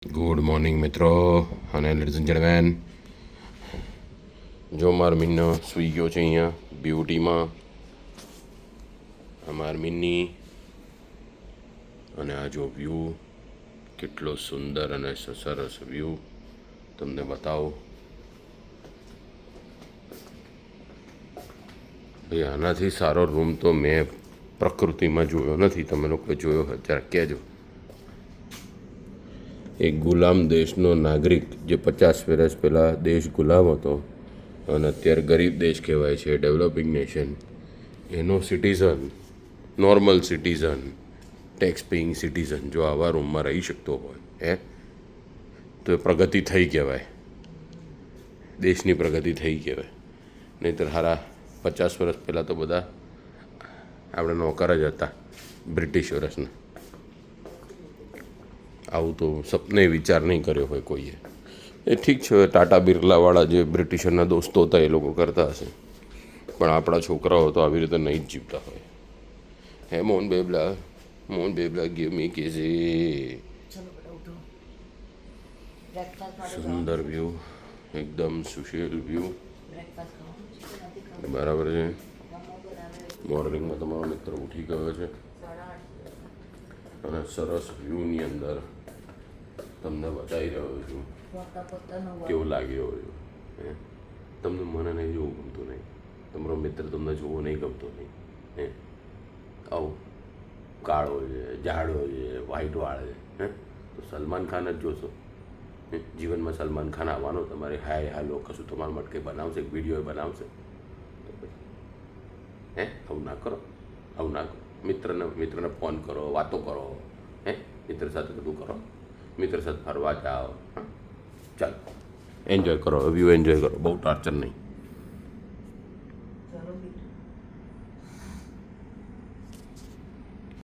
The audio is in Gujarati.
ગુડ મોર્નિંગ મિત્રો અને લેડીઝ એન્ડ જેન્ટલમેન, જો મારો મિન્નો સૂઈ ગયો છે અહીંયા બ્યુટીમાં. અમારા મિન્ની અને આ જો વ્યૂ કેટલો સુંદર અને સરસ વ્યૂ તમને બતાવો. ભાઈ આનાથી સારો રૂમ તો મેં પ્રકૃતિમાં જોયો નથી. તમે લોકો જોયો હોય જરા કહેજો. એક ગુલામ દેશનો નાગરિક જે 50 વર્ષ પહેલાં દેશ ગુલામ હતો અને અત્યારે ગરીબ દેશ કહેવાય છે, ડેવલપિંગ નેશન, એનો citizen, normal citizen, tax paying citizen જો આવા રૂમમાં રહી શકતો હોય તો એ પ્રગતિ થઈ કહેવાય, દેશની પ્રગતિ થઈ કહેવાય. નહીંતર હારા 50 વર્ષ પહેલાં તો બધા આપણે નોકર જ હતા બ્રિટિશ વર્ષના. આવું તો સપને વિચાર નહીં કર્યો હોય કોઈએ. એ ઠીક છે, ટાટા બિરલાવાળા જે બ્રિટિશરના દોસ્તો હતા એ લોકો કરતા હશે, પણ આપણા છોકરાઓ તો આવી રીતે નહીં જ જીવતા હોય. હે મોહન બેબલા ગીવ મી કેઝી. સુંદર વ્યૂ, એકદમ સુશીલ વ્યૂ, બરાબર છે. મોર્નિંગમાં તમારો મિત્ર ઉઠી ગયો છે અને સરસ વ્યૂની અંદર તમને બતાવી રહ્યો છું કેવું લાગી રહ્યું છે. તમને મને નહીં જોવું ગમતું નહીં, તમારો મિત્ર તમને જોવો નહીં ગમતો નહીં. આવું કાળો છે, જાડો છે, વ્હાઈટ વાળ છે, તો સલમાન ખાન જ જોશો. જીવનમાં સલમાન ખાન આવવાનો, તમારે હાય હાલો કશું તમારા માટે કંઈ બનાવશે, વિડીયો બનાવશે. આવું ના કરો, આવું ના કરો. મિત્રને ફોન કરો, વાતો કરો, મિત્ર સાથે બધું કરો, મિત્ર સાથે ફરવા જાઓ. ચાલો એન્જોય કરો, વ્યૂ એન્જોય કરો, બહુ ટોર્ચર નહીં.